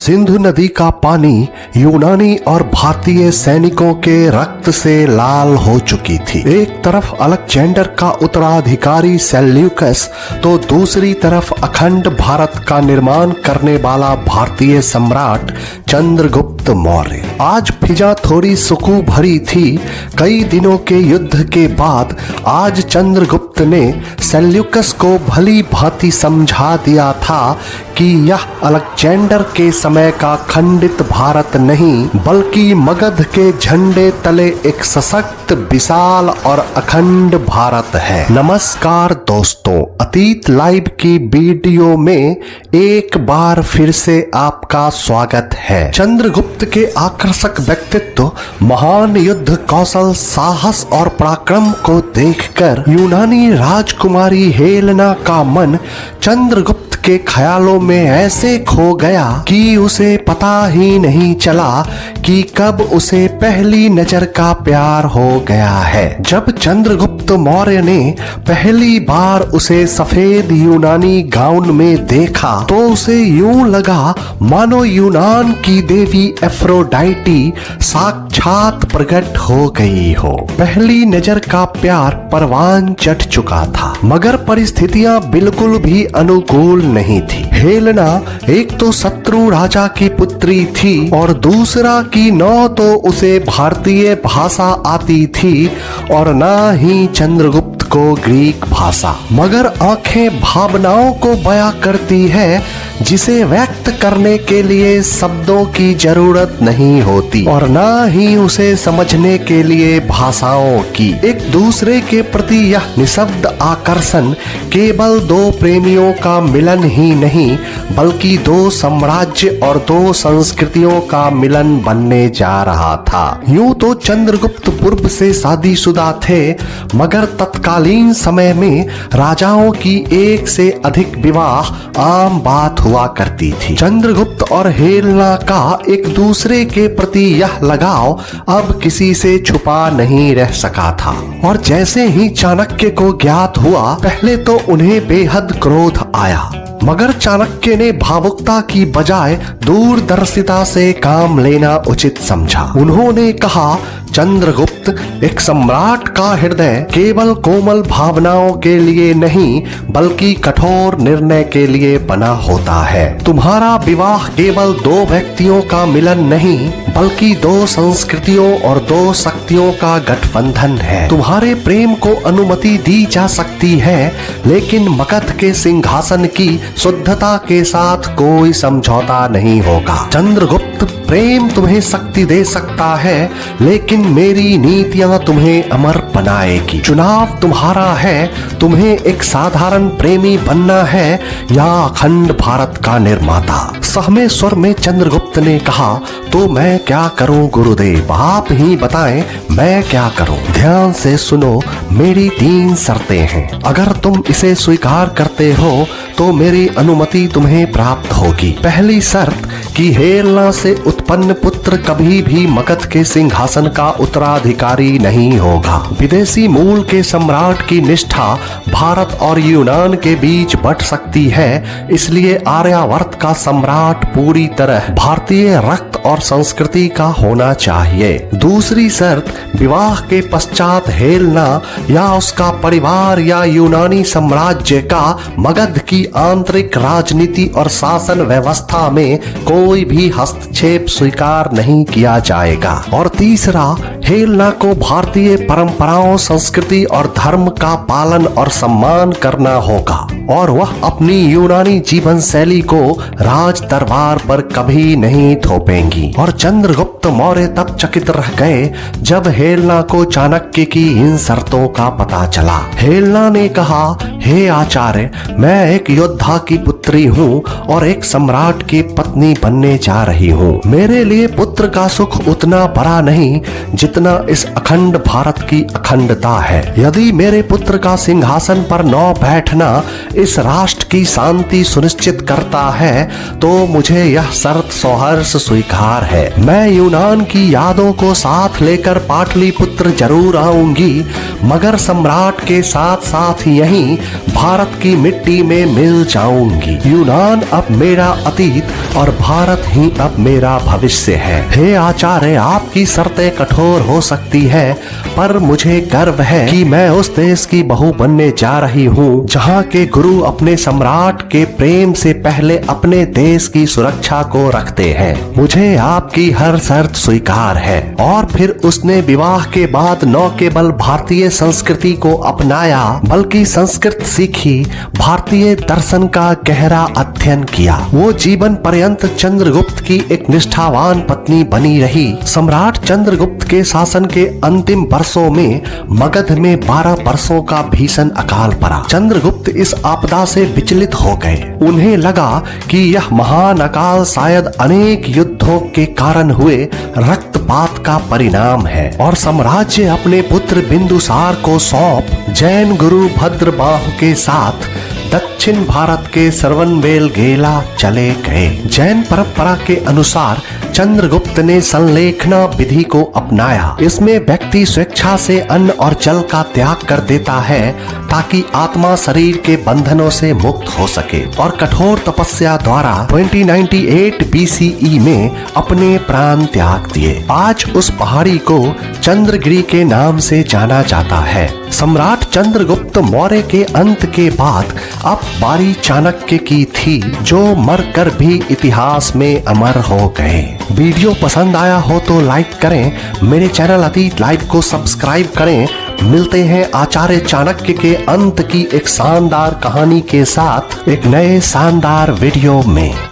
सिंधु नदी का पानी यूनानी और भारतीय सैनिकों के रक्त से लाल हो चुकी थी। एक तरफ अलेक्जेंडर का उत्तराधिकारी सेल्यूकस तो दूसरी तरफ अखंड भारत का निर्माण करने वाला भारतीय सम्राट चंद्रगुप्त मौर्य। आज फिजा थोड़ी सुकून भरी थी। कई दिनों के युद्ध के बाद आज चंद्रगुप्त ने सेल्यूकस को भली भांति समझा दिया था कि यह अलेक्जेंडर के समय का खंडित भारत नहीं बल्कि मगध के झंडे तले एक सशक्त, विशाल और अखंड भारत है। नमस्कार दोस्तों, अतीत लाइव की वीडियो में एक बार फिर से आपका स्वागत है। चंद्रगुप्त के आकर्षक व्यक्तित्व, महान युद्ध कौशल, साहस और पराक्रम को देखकर यूनानी राजकुमारी हेलेना का मन चंद्रगुप्त के ख्यालों में ऐसे खो गया कि उसे पता ही नहीं चला कि कब उसे पहली नजर का प्यार हो गया है। जब चंद्रगुप्त मौर्य ने पहली बार उसे सफेद यूनानी गाउन में देखा तो उसे यूं लगा मानो यूनान की देवी एफ्रोडाइटी साक्षात प्रकट हो गई हो। पहली नजर का प्यार परवान चढ़ चुका था, मगर परिस्थितियां बिल्कुल भी अनुकूल नहीं थी। हेलेना एक तो शत्रु राजा की पुत्री थी और दूसरा की न तो उसे भारतीय भाषा आती थी और न ही चंद्रगुप्त को ग्रीक भाषा। मगर आंखें भावनाओं को बयां करती है जिसे व्यक्त करने के लिए शब्दों की जरूरत नहीं होती और न ही उसे समझने के लिए भाषाओं की। एक दूसरे के प्रति यह निःशब्द आकर्षण केवल दो प्रेमियों का मिलन ही नहीं बल्कि दो साम्राज्य और दो संस्कृतियों का मिलन बनने जा रहा था। यूं तो चंद्रगुप्त पूर्व से शादीशुदा थे, मगर तत्कालीन समय में राजाओं की एक से अधिक विवाह आम बात हुआ करती थी। चंद्रगुप्त और हेलेना का एक दूसरे के प्रति यह लगाव अब किसी से छुपा नहीं रह सका था और जैसे ही चाणक्य को ज्ञात हुआ पहले तो उन्हें बेहद क्रोध आया, मगर चाणक्य ने भावुकता की बजाय दूरदर्शिता से काम लेना उचित समझा। उन्होंने कहा, चंद्रगुप्त, एक सम्राट का हृदय केवल कोमल भावनाओं के लिए नहीं बल्कि कठोर निर्णय के लिए बना होता है। तुम्हारा विवाह केवल दो व्यक्तियों का मिलन नहीं बल्कि दो संस्कृतियों और दो शक्तियों का गठबंधन है। तुम्हारे प्रेम को अनुमति दी जा सकती है, लेकिन मगध के सिंहासन की शुद्धता के साथ कोई समझौता नहीं होगा। चंद्रगुप्त, प्रेम तुम्हें शक्ति दे सकता है, लेकिन मेरी नीतियां तुम्हें अमर बनाएगी। चुनाव तुम्हारा है, तुम्हें एक साधारण प्रेमी बनना है या अखंड भारत का निर्माता। सहमे स्वर में चंद्रगुप्त ने कहा, तो मैं क्या करूं गुरुदेव, आप ही बताएं मैं क्या करूं। ध्यान से सुनो, मेरी 3 शर्तें हैं। अगर तुम इसे स्वीकार करते हो तो मेरी अनुमति तुम्हें प्राप्त होगी। पहली शर्त कि हेलेना से उत्पन्न पुत्र कभी भी मगध के सिंहासन का उत्तराधिकारी नहीं होगा। विदेशी मूल के सम्राट की निष्ठा भारत और यूनान के बीच बट सकती है, इसलिए आर्यावर्त का सम्राट पूरी तरह भारतीय रक्त और संस्कृति का होना चाहिए। दूसरी शर्त, विवाह के पश्चात हेलेना या उसका परिवार या यूनानी साम्राज्य का मगध की आंतरिक राजनीति और शासन व्यवस्था में कोई भी हस्तक्षेप स्वीकार नहीं किया जाएगा। और तीसरा, हेलेना को भारतीय परंपराओं, संस्कृति और धर्म का पालन और सम्मान करना होगा और वह अपनी यूनानी जीवन शैली को राज दरबार पर कभी नहीं थोपेंगी। और चंद्रगुप्त मौर्य तब चकित रह गए जब हेलेना को चाणक्य की इन शर्तों का पता चला। हेलेना ने कहा, हे आचार्य, मैं एक योद्धा की पुत्री हूँ और एक सम्राट की पत्नी बनने जा रही हूँ। मेरे लिए पुत्र का सुख उतना बड़ा नहीं जितना इस अखंड भारत की अखंडता है। यदि मेरे पुत्र का सिंहासन पर न बैठना इस राष्ट्र की शांति सुनिश्चित करता है तो मुझे यह शर्त सौहर्ष स्वीकार है। मैं यूनान की यादों को साथ लेकर पाटलिपुत्र जरूर आऊंगी, मगर सम्राट के साथ साथ यहीं भारत की मिट्टी में मिल जाऊंगी। यूनान अब मेरा अतीत और भारत भारत ही अब मेरा भविष्य है। हे आचार्य, आपकी शर्तें कठोर हो सकती है, पर मुझे गर्व है कि मैं उस देश की बहू बनने जा रही हूँ जहाँ के गुरु अपने सम्राट के प्रेम से पहले अपने देश की सुरक्षा को रखते हैं। मुझे आपकी हर शर्त स्वीकार है। और फिर उसने विवाह के बाद न केवल भारतीय संस्कृति को अपनाया बल्कि संस्कृत सीखी, भारतीय दर्शन का गहरा अध्ययन किया। वो जीवन पर्यंत चंद्रगुप्त की एक निष्ठावान पत्नी बनी रही। सम्राट चंद्रगुप्त के शासन के अंतिम वर्षों में मगध में 12 वर्षों का भीषण अकाल पड़ा। चंद्रगुप्त इस आपदा से विचलित हो गए। उन्हें लगा कि यह महान अकाल शायद अनेक युद्धों के कारण हुए रक्तपात का परिणाम है और साम्राज्य अपने पुत्र बिंदुसार को सौंप जैन गुरु भद्रबाहु के साथ दक्षिण भारत के श्रवणबेलगोला चले गए। जैन परंपरा के अनुसार चंद्रगुप्त ने संलेखना विधि को अपनाया। इसमें व्यक्ति स्वेच्छा से अन्न और जल का त्याग कर देता है ताकि आत्मा शरीर के बंधनों से मुक्त हो सके, और कठोर तपस्या द्वारा 2098 BCE में अपने प्राण त्याग दिए। आज उस पहाड़ी को चंद्रगिरी के नाम से जाना जाता है। सम्राट चंद्रगुप्त मौर्य के अंत के बाद अब बारी चाणक्य की थी, जो मरकर भी इतिहास में अमर हो गए। वीडियो पसंद आया हो तो लाइक करें, मेरे चैनल अतीत लाइव को सब्सक्राइब करें। मिलते हैं आचार्य चाणक्य के अंत की एक शानदार कहानी के साथ एक नए शानदार वीडियो में।